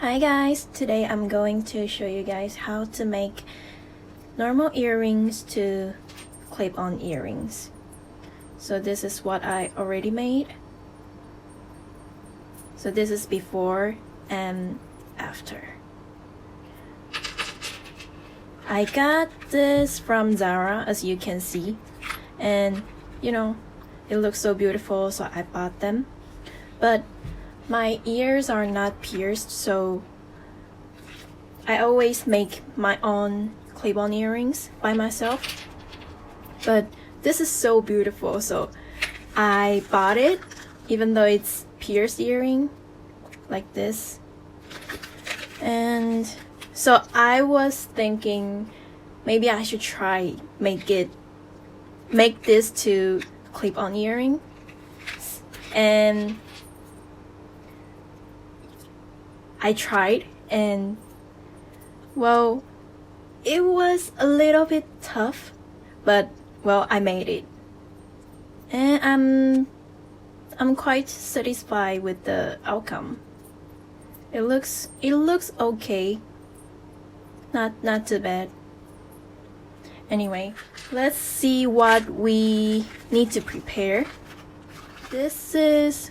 Hi guys, today I'm going to show you guys how to make normal earrings to clip-on earrings. So this is what I already made. So this is before and after. I got this from ZARA, as you can see, and you know, it looks so beautiful, so I bought them. But my ears are not pierced, so I always make my own clip-on earrings by myself. But this is so beautiful, so I bought it even though it's pierced earring like this. And so I was thinking maybe I should try make this to clip-on earring. And I tried, and well, it was a little bit tough, but well, I made it, and I'm quite satisfied with the outcome. It looks okay, not too bad. Anyway, let's see what we need to prepare. This is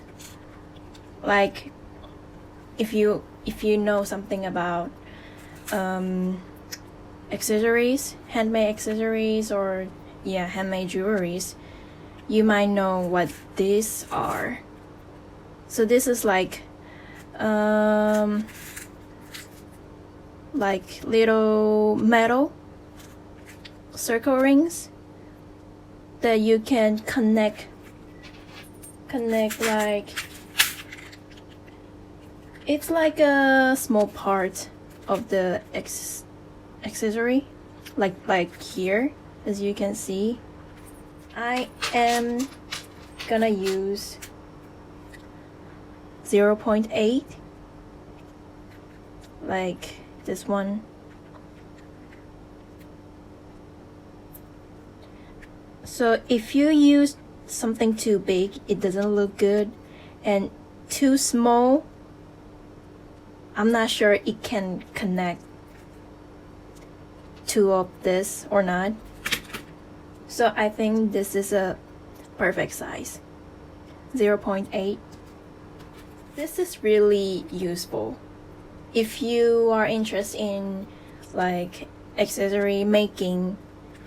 like, if you know something about accessories, handmade accessories, or handmade jewelries, you might know what these are. So this is like little metal circle rings that you can connect like, it's like a small part of the accessory, like here, as you can see. I am gonna use 0.8, like this one. So if you use something too big, it doesn't look good, and too small, I'm not sure it can connect two of this or not. So I think this is a perfect size, 0.8. This is really useful if you are interested in like accessory making,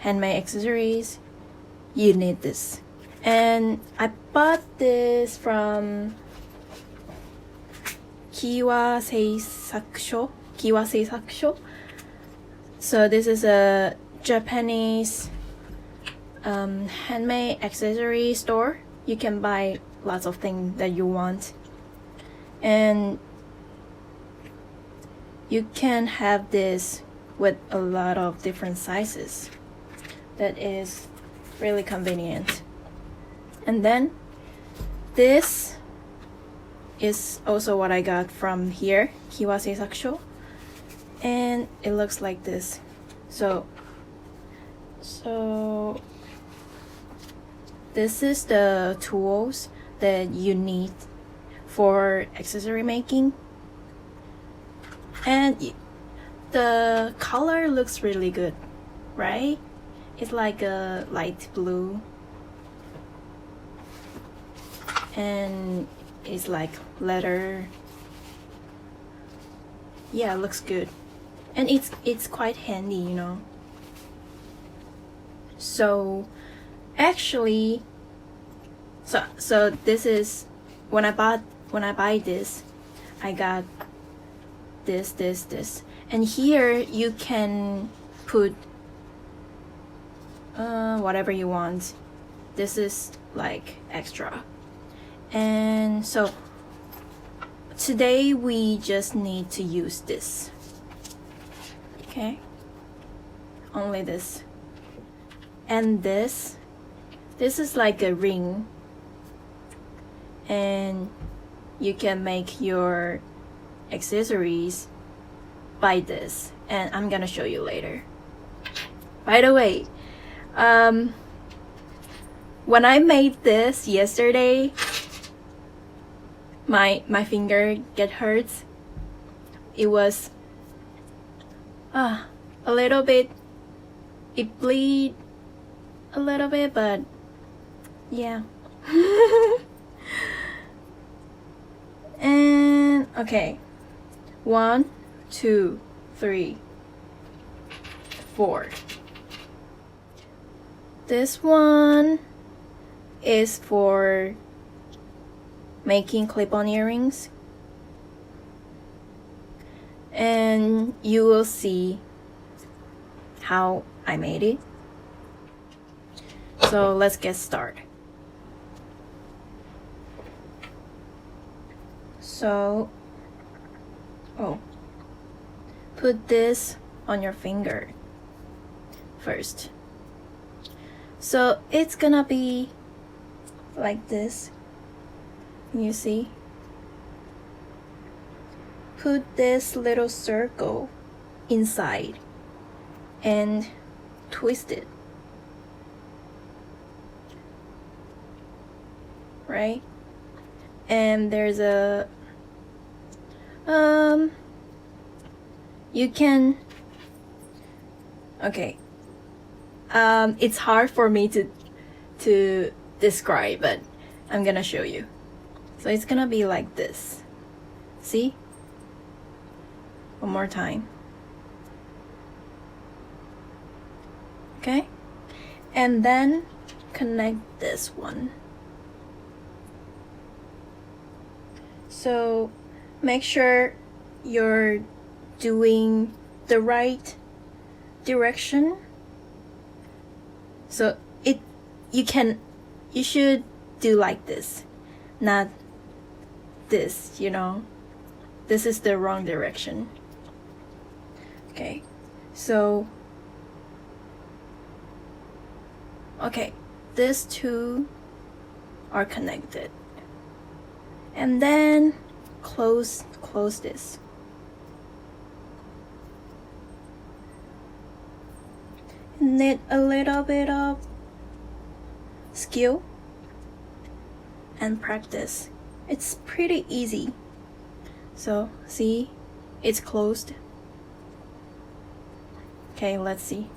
handmade accessories. You need this. And I bought this from Kiwa Seisakusho. So this is a Japanese handmade accessory store. You can buy lots of things that you want, and you can have this with a lot of different sizes. That is really convenient. And then this is also what I got from here, Kiwa Seisakusho, and it looks like this. So this is the tools that you need for accessory making, and the color looks really good, right? It's like a light blue, and it's like leather. Yeah, it looks good, and it's quite handy, you know. So actually, so this is when I buy this, I got this, and here you can put whatever you want. This is like extra. And so today we just need to use this, okay? Only this. And this is like a ring, and you can make your accessories by this, and I'm gonna show you later. By the way, when I made this yesterday, my finger get hurts. it was a little bit, it bleed a little bit, but yeah. And okay, 1, 2, 3, 4. This one is for making clip-on earrings, and you will see how I made it. So let's get started. So, put this on your finger first. So it's gonna be like this. You see? Put this little circle inside and twist it. Right? And there's a you can, okay, it's hard for me to describe, but I'm gonna show you. So it's gonna be like this. See? One more time. Okay? And then connect this one. So make sure you're doing the right direction. So you should do like this, not this, you know. This is the wrong direction. Okay, so okay, these two are connected. And then close this. Need a little bit of skill and practice. It's pretty easy. So see, it's closed. Okay, let's see.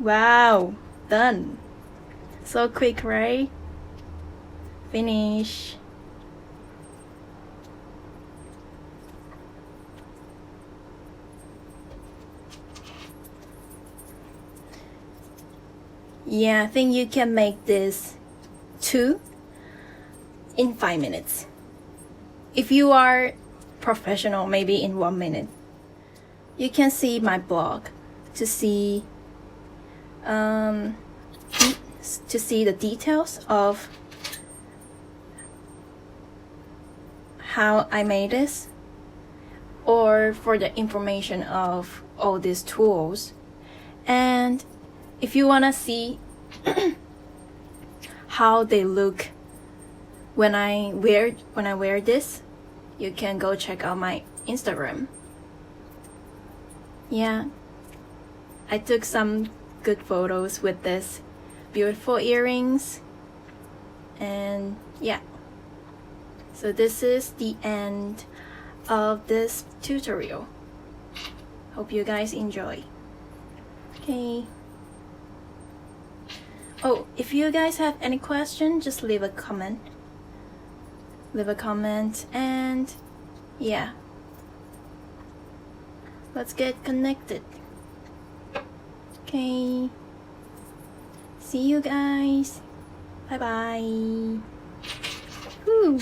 Wow, done. So quick, right? Finish. Yeah, I think you can make this 2 in 5 minutes. If you are professional, maybe in 1 minute. You can see my blog to see the details of how I made this, or for the information of all these tools. And if you wanna see how they look when I wear this, you can go check out my Instagram. Yeah, I took some good photos with this beautiful earrings. And yeah, so this is the end of this tutorial. Hope you guys enjoy. Okay. Oh, if you guys have any question, just leave a comment. And yeah, let's get connected. Okay. See you guys. Bye bye. Woo.